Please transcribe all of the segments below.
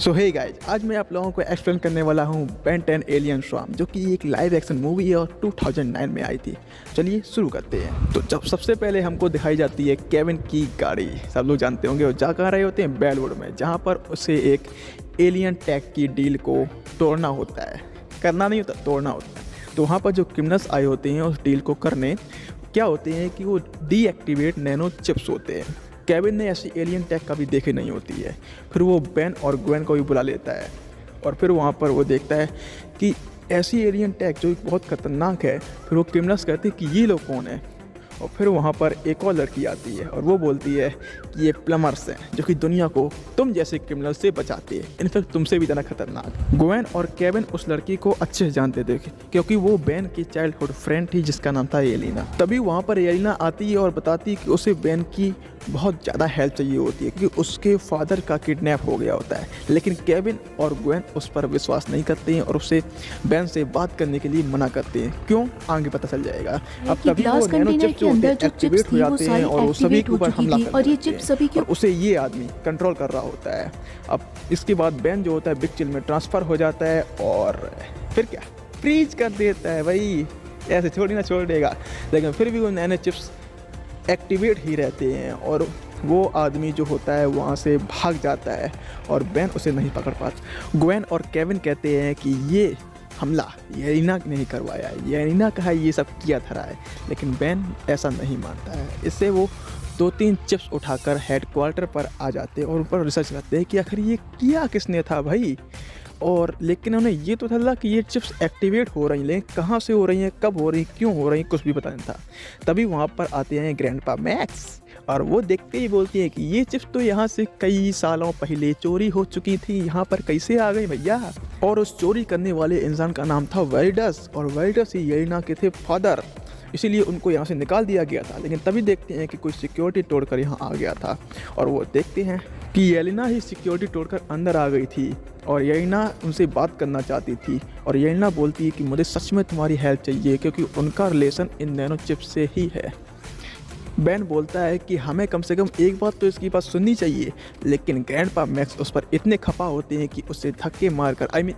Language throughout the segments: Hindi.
सो हे गाइज, आज मैं आप लोगों को एक्सप्लेन करने वाला हूँ बेन 10 एलियन स्वार्म, जो कि एक लाइव एक्शन मूवी है और 2009 में आई थी। चलिए शुरू करते हैं। तो जब सबसे पहले हमको दिखाई जाती है केविन की गाड़ी। सब लोग जानते होंगे वो जा कहाँ रहे होते हैं, बेलवुड में, जहाँ पर उसे एक एलियन टैग की डील को तोड़ना होता है। करना नहीं होता, तोड़ना होता है। तो वहाँ पर जो क्रिमिनल्स आए होते हैं उस डील को करने, क्या होते हैं कि वो डीएक्टिवेट नैनो चिप्स होते हैं। केविन ने ऐसी एलियन टैग कभी देखी नहीं होती है। फिर वो बेन और ग्वेन को भी बुला लेता है और फिर वहाँ पर वो देखता है कि ऐसी एलियन टैग जो बहुत ख़तरनाक है। फिर वो क्रिमिनल्स कहते हैं कि ये लोग कौन है, और फिर वहाँ पर एक और लड़की आती है और वो बोलती है कि ये प्लमर्स हैं जो कि दुनिया को तुम जैसे क्रिमिनल से बचाते हैं, इनफैक्ट तुमसे भी ज़्यादा खतरनाक। ग्वेन और केविन उस लड़की को अच्छे से जानते थे क्योंकि वो बेन की चाइल्डहुड फ्रेंड थी जिसका नाम था एलिना। तभी वहाँ पर एलिना आती है और बताती है कि उसे बेन की बहुत ज़्यादा हेल्प चाहिए होती है क्योंकि उसके फादर का किडनैप हो गया होता है। लेकिन केविन और ग्वेन उस पर विश्वास नहीं करते हैं और उससे बेन से बात करने के लिए मना करते हैं। क्यों, आगे पता चल जाएगा। अब तभी वो नैनो चिप्स जो होते हैं एक्टिवेट हो जाते हैं और वो सभी के ऊपर हमला करते हैं और उसे ये आदमी कंट्रोल कर रहा होता है। अब इसके बाद बेन जो होता है बिग चिल में ट्रांसफ़र हो जाता है और फिर क्या, फ्रीज कर देता है। भाई ऐसे छोड़ी ना छोड़ देगा, लेकिन फिर भी वो नैनो चिप्स एक्टिवेट ही रहते हैं और वो आदमी जो होता है वहाँ से भाग जाता है और बेन उसे नहीं पकड़ पाता। ग्वेन और केविन कहते हैं कि ये हमला येलिना ने ही करवाया है, येलिना का ये सब किया धरा है, लेकिन बेन ऐसा नहीं मानता है। इससे वो 2-3 चिप्स उठाकर हेडक्वार्टर पर आ जाते हैं और उन पर रिसर्च करते हैं कि आखिर ये किया किसने था भाई। और लेकिन उन्हें ये तो था कि ये चिप्स एक्टिवेट हो रही हैं, लेकिन कहाँ से हो रही हैं, कब हो रही हैं, क्यों हो रही हैं, कुछ भी पता नहीं था। तभी वहाँ पर आते हैं ग्रैंडपा मैक्स और वो देखते ही बोलती हैं कि ये चिप्स तो यहाँ से कई सालों पहले चोरी हो चुकी थी, यहाँ पर कैसे आ गई भैया। और उस चोरी करने वाले इंसान का नाम था वेल्डस और वेल्डस ही येलिना के थे फादर, इसीलिए उनको यहाँ से निकाल दिया गया था। लेकिन तभी देखते हैं कि कोई सिक्योरिटी तोड़कर यहाँ आ गया था और वो देखते हैं कि येलिना ही सिक्योरिटी तोड़कर अंदर आ गई थी और येलिना उनसे बात करना चाहती थी। और येलिना बोलती है कि मुझे सच में तुम्हारी हेल्प चाहिए क्योंकि उनका रिलेशन इन नैनो चिप्स से ही है। बेन बोलता है कि हमें कम से कम एक बात तो इसकी बात सुननी चाहिए, लेकिन ग्रैंडपा मैक्स उस पर इतने खपा होते हैं कि उससे धक्के मारकर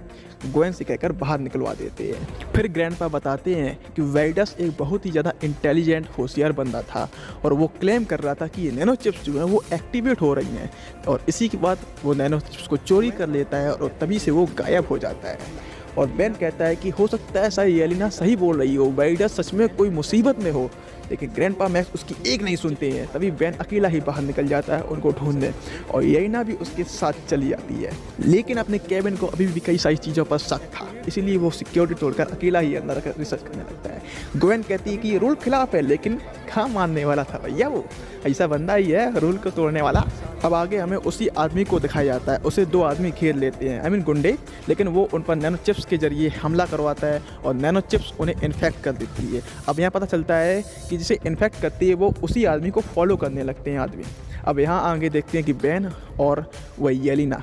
ग्वेन से कहकर बाहर निकलवा देते हैं। फिर ग्रैंडपा बताते हैं कि वेल्डस एक बहुत ही ज़्यादा इंटेलिजेंट होशियार बंदा था और वो क्लेम कर रहा था कि ये नैनो चिप्स जो है वो एक्टिवेट हो रही हैं, और इसी के बाद वो नैनो चिप्स को चोरी कर लेता है और तभी से वो गायब हो जाता है। और बेन कहता है कि हो सकता है शायद येलिना सही बोल रही हो, वेल्डस सच में कोई मुसीबत में हो, लेकिन ग्रैंडपा मैक्स उसकी एक नहीं सुनते हैं। तभी बेन अकेला ही बाहर निकल जाता है उनको ढूंढने और येलिना भी उसके साथ चली जाती है। लेकिन अपने केविन को अभी भी कई सारी चीज़ों पर शक था, इसीलिए वो सिक्योरिटी तोड़कर अकेला ही अंदर रिसर्च करने लगता है। ग्वेन कहती है कि ये रूल खिलाफ है, लेकिन कहाँ मानने वाला था भैया, वो ऐसा बंदा ही है रूल को तोड़ने वाला। अब आगे हमें उसी आदमी को दिखाया जाता है, उसे 2 आदमी घेर लेते हैं, गुंडे, लेकिन वो उन पर नैनो चिप्स के जरिए हमला करवाता है और नैनो चिप्स उन्हें इन्फेक्ट कर देती है। अब यहाँ पता चलता है कि जिसे इन्फेक्ट करती है वो उसी आदमी को फॉलो करने लगते हैं आदमी। अब यहाँ आगे देखते हैं कि बेन और वही येलिना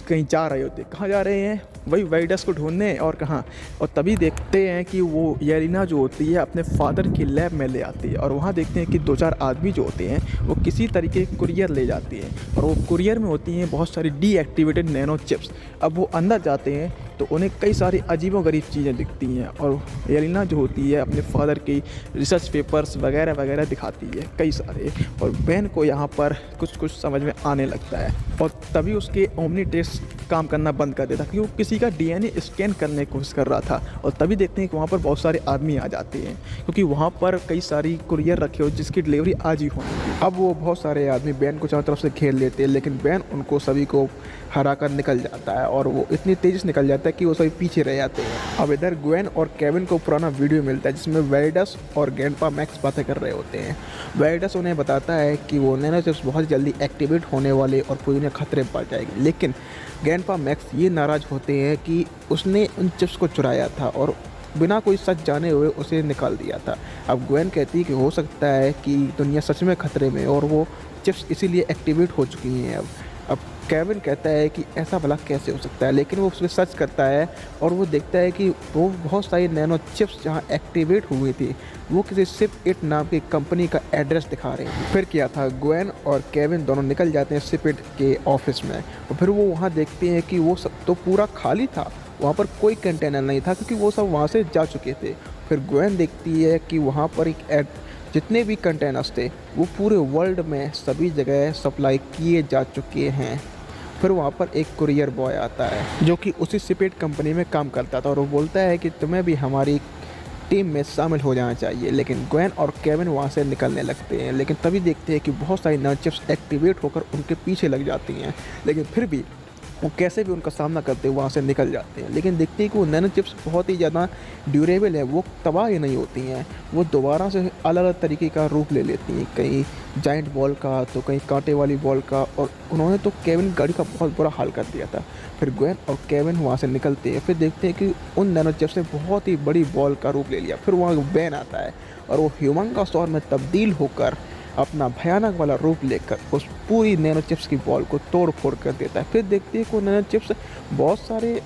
कहीं जा रहे होते हैं। कहाँ जा रहे हैं, वही वेल्डस को ढूंढने, और कहाँ, और तभी देखते हैं कि वो येलिना जो होती है अपने फादर की लैब में ले आती है और वहाँ देखते हैं कि 2-4 आदमी जो होते हैं वो किसी तरीके के कुरियर ले जाती हैं और वो कुरियर में होती हैं बहुत सारी डीएक्टिवेटेड नैनो चिप्स। अब वो अंदर जाते हैं तो उन्हें कई सारी अजीबोगरीब चीज़ें दिखती हैं और येलिना जो होती है अपने फादर की रिसर्च पेपर्स वगैरह वगैरह दिखाती है कई सारे, और बेन को यहाँ पर कुछ कुछ समझ में आने लगता है और तभी उसके ओमनी टेस्ट काम करना बंद कर देता क्योंकि वो किसी का डीएनए स्कैन करने की कोशिश कर रहा था। और तभी देखते हैं कि वहाँ पर बहुत सारे आदमी आ जाते हैं क्योंकि वहाँ पर कई सारी कुरियर रखे हो जिसकी डिलीवरी आज ही होनी थी। अब वो बहुत सारे आदमी बेन को चारों तरफ से घेर लेते हैं, लेकिन बेन उनको सभी को हरा कर निकल जाता है और वो इतनी तेज़ी से निकल जाता है कि वो सभी पीछे रह जाते हैं। अब इधर ग्वेन और केविन को पुराना वीडियो मिलता है जिसमें वेल्डस और ग्रैंडपा मैक्स बातें कर रहे होते हैं। वेल्डस उन्हें बताता है कि वो नैनो चिप्स बहुत जल्दी एक्टिवेट होने वाले और पूरी दुनिया खतरे में पड़ जाएगी, लेकिन ग्रैंडपा मैक्स ये नाराज़ होते हैं कि उसने उन चिप्स को चुराया था और बिना कोई सच जाने हुए उसे निकाल दिया था। अब ग्वेन कहती है कि हो सकता है कि दुनिया सच में खतरे में और वो चिप्स इसीलिए एक्टिवेट हो चुकी हैं। अब केविन कहता है कि ऐसा भला कैसे हो सकता है, लेकिन वो उसमें सर्च करता है और वो देखता है कि वो बहुत सारी नैनो चिप्स जहाँ एक्टिवेट हुई थी वो किसी सिप इट नाम की कंपनी का एड्रेस दिखा रहे हैं। फिर क्या था, ग्वेन और केविन दोनों निकल जाते हैं सिप इट के ऑफिस में और फिर वो वहाँ देखते हैं कि वो सब तो पूरा खाली था, वहाँ पर कोई कंटेनर नहीं था क्योंकि वो सब वहाँ से जा चुके थे। फिर ग्वेन देखती है कि वहाँ पर जितने भी कंटेनर्स थे वो पूरे वर्ल्ड में सभी जगह सप्लाई किए जा चुके हैं। फिर वहाँ पर एक कुरियर बॉय आता है जो कि उसी सिपेट कंपनी में काम करता था और वो बोलता है कि तुम्हें भी हमारी टीम में शामिल हो जाना चाहिए। लेकिन ग्वेन और केविन वहाँ से निकलने लगते हैं, लेकिन तभी देखते हैं कि बहुत सारी नैनो चिप्स एक्टिवेट होकर उनके पीछे लग जाती हैं, लेकिन फिर भी वो कैसे भी उनका सामना करते हुए वहाँ से निकल जाते हैं। लेकिन देखते हैं कि वो नैनो चिप्स बहुत ही ज़्यादा ड्यूरेबल है, वो तबाह ही नहीं होती हैं, वो दोबारा से अलग अलग तरीके का रूप ले लेती हैं, कहीं जाइंट बॉल का तो कहीं कांटे वाली बॉल का, और उन्होंने तो केविन गाड़ी का बहुत बुरा हाल कर दिया था। फिर ग्वेन और केविन वहाँ से निकलते हैं, फिर देखते हैं कि उन नैनो चिप्स ने बहुत ही बड़ी बॉल का रूप ले लिया। फिर वहाँ बैन आता है और वो ह्यूमंगोसॉर में तब्दील होकर अपना भयानक वाला रूप लेकर उस पूरी नैनो चिप्स की बॉल को तोड़ फोड़ कर देता है। फिर देखते हैं कि नैनो चिप्स बहुत सारे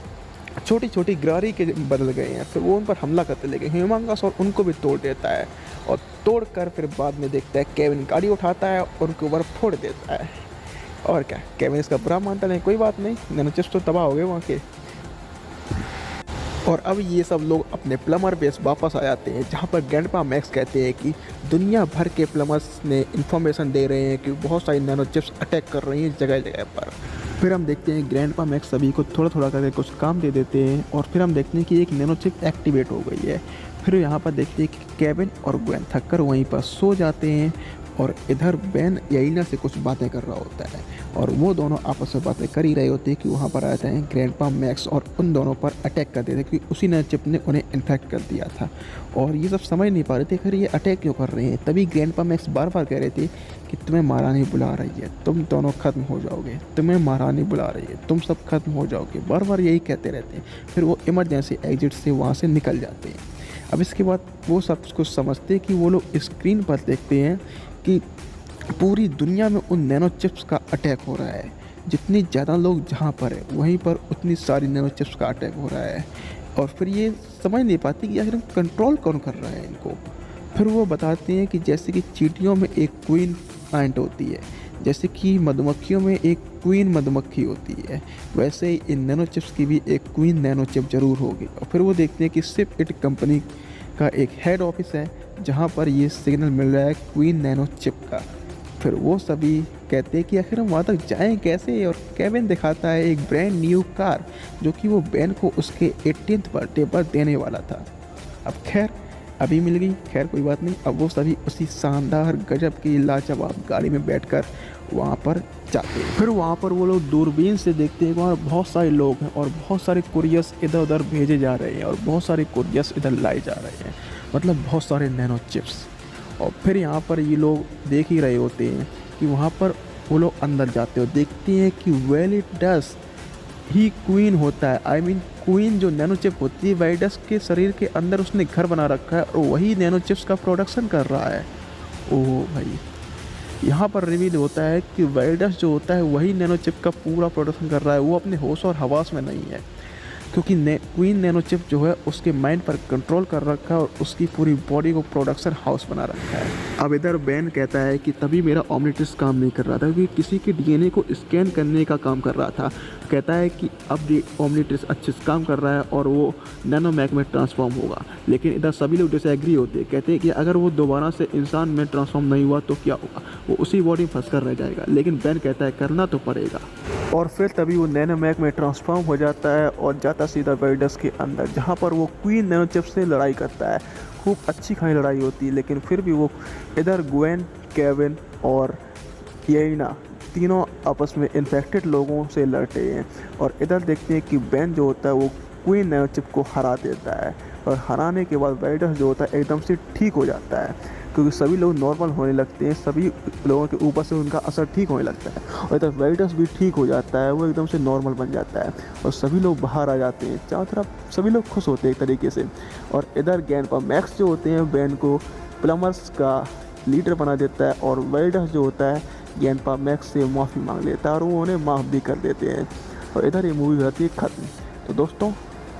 छोटी छोटी गिरारी के बदल गए हैं, फिर वो उन पर हमला करते लगे। ह्यूमंगोसॉर उनको भी तोड़ देता है और तोड़ कर फिर बाद में देखता है केविन गाड़ी उठाता है और उनके ऊपर फोड़ देता है। और क्या, केविन इसका बुरा मानता नहीं, कोई बात नहीं, नैनो चिप्स तो तबाह हो गए वहाँ के। और अब ये सब लोग अपने प्लमर बेस वापस आ जाते हैं जहाँ पर ग्रैंडपा मैक्स कहते हैं कि दुनिया भर के प्लमर्स ने इन्फॉर्मेशन दे रहे हैं कि बहुत सारी नैनो चिप्स अटैक कर रही हैं जगह जगह पर। फिर हम देखते हैं ग्रैंडपा मैक्स सभी को थोड़ा थोड़ा करके कुछ काम दे देते हैं और फिर हम देखते हैं कि एक नैनो चिप एक्टिवेट हो गई है। फिर यहाँ पर देखते हैं कि केविन और ग्वेन थक कर वहीं पर सो जाते हैं और इधर बेन येलिना से कुछ बातें कर रहा होता है और वो दोनों आपस में बातें कर ही रहे होते हैं कि वहाँ पर आते हैं ग्रैंडपा मैक्स और उन दोनों पर अटैक कर देते हैं क्योंकि उसी ने चिप ने उन्हें इन्फेक्ट कर दिया था। और ये सब समझ नहीं पा रहे थे खैर ये अटैक क्यों कर रहे हैं। तभी ग्रैंडपा मैक्स बार बार कह रहे थे कि तुम्हें महारानी बुला रही है, तुम दोनों खत्म हो जाओगे, तुम्हें महारानी बुला रही है, तुम सब खत्म हो जाओगे, बार बार यही कहते रहते हैं। फिर वो इमरजेंसी एग्जिट से वहाँ से निकल जाते हैं। अब इसके बाद वो सब कुछ समझते हैं कि वो लोग स्क्रीन पर देखते हैं कि पूरी दुनिया में उन नैनो चिप्स का अटैक हो रहा है। जितनी ज़्यादा लोग जहाँ पर है वहीं पर उतनी सारी नैनो चिप्स का अटैक हो रहा है और फिर ये समझ नहीं पाती कि आखिर कंट्रोल कौन कर रहा है इनको। फिर वो बताते हैं कि जैसे कि चींटियों में एक क्वीन एंट होती है, जैसे कि मधुमक्खियों में एक क्वीन मधुमक्खी होती है, वैसे ही इन नैनो चिप्स की भी एक क्वीन नैनो चिप ज़रूर होगी। और फिर वो देखते हैं कि सिप इट कंपनी का एक हेड ऑफिस है जहाँ पर ये सिग्नल मिल रहा है क्वीन नैनो चिप का। फिर वो सभी कहते हैं कि आखिर हम वहाँ तक जाएँ कैसे, और केविन दिखाता है एक ब्रांड न्यू कार जो कि वो बेन को उसके 18th बर्थडे पर देने वाला था। अब खैर अभी मिल गई, खैर कोई बात नहीं। अब वो सभी उसी शानदार गजब की लाजवाब गाड़ी में बैठकर वहाँ पर जाते हैं। फिर वहाँ पर वो लोग दूरबीन से देखते हैं वहाँ बहुत सारे लोग हैं और बहुत सारे कुरियर्स इधर उधर भेजे जा रहे हैं और बहुत सारे कुरियर्स इधर लाए जा रहे हैं, मतलब बहुत सारे नैनो चिप्स। और फिर यहाँ पर ये लोग देख ही रहे होते हैं कि वहाँ पर वो लोग अंदर जाते हो, देखते हैं कि वेलिडस ही क्वीन होता है। आई मीन क्वीन जो नैनो चिप होती है वेलिडस के शरीर के अंदर उसने घर बना रखा है और वही नैनो चिप्स का प्रोडक्शन कर रहा है। ओह भाई, यहाँ पर रिवील होता है कि वेलिडस जो होता है वही नैनो चिप का पूरा प्रोडक्शन कर रहा है, वो अपने होश और हवास में नहीं है क्योंकि क्वीन नैनो चिप जो है उसके माइंड पर कंट्रोल कर रखा है और उसकी पूरी बॉडी को प्रोडक्शन हाउस बना रखा है। अब इधर बेन कहता है कि तभी मेरा ओमनिट्रिक्स काम नहीं कर रहा था क्योंकि किसी के डीएनए को स्कैन करने का काम कर रहा था। कहता है कि अब ओमनिट्रिक्स अच्छे से काम कर रहा है और वो नैनोमैक में ट्रांसफॉर्म होगा। लेकिन इधर सभी लोग डिसएग्री होते हैं, कहते हैं कि अगर वो दोबारा से इंसान में ट्रांसफॉर्म नहीं हुआ तो क्या होगा, वो उसी बॉडी में फंस कर रह जाएगा। लेकिन बेन कहता है करना तो पड़ेगा। और फिर तभी वो नैनोमैक में ट्रांसफॉर्म हो जाता है और जाता सीधा वेलिडस के अंदर जहाँ पर वो क्वीन नैनो चिप से लड़ाई करता है। खूब अच्छी खाई लड़ाई होती है, लेकिन फिर भी वो इधर ग्वेन, केविन और येलिना तीनों आपस में इन्फेक्टेड लोगों से लड़ते हैं। और इधर देखते हैं कि बेन जो होता है वो क्वीन नैनो चिप को हरा देता है और हराने के बाद वेलिडस जो होता है एकदम से ठीक हो जाता है क्योंकि सभी लोग नॉर्मल होने लगते हैं, सभी लोगों के ऊपर से उनका असर ठीक होने लगता है और इधर वेलिडस भी ठीक हो जाता है, वो एकदम से नॉर्मल बन जाता है और सभी लोग बाहर आ जाते हैं। चारों तरफ सभी लोग खुश होते हैं एक तरीके से। और इधर ग्रैंडपा मैक्स जो होते हैं बेन को प्लमर्स का लीडर बना देता है और वेलिडस जो होता है ग्रैंडपा मैक्स से माफ़ी मांग लेता है और वो उन्हें माफ़ भी कर देते हैं और इधर ये मूवी होती है ख़त्म। तो दोस्तों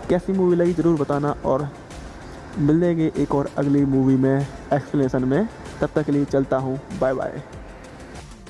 कैसी मूवी लगी ज़रूर बताना और मिलेंगे एक और अगली मूवी में एक्सप्लेनेशन में। तब तक के लिए चलता हूँ, बाय बाय।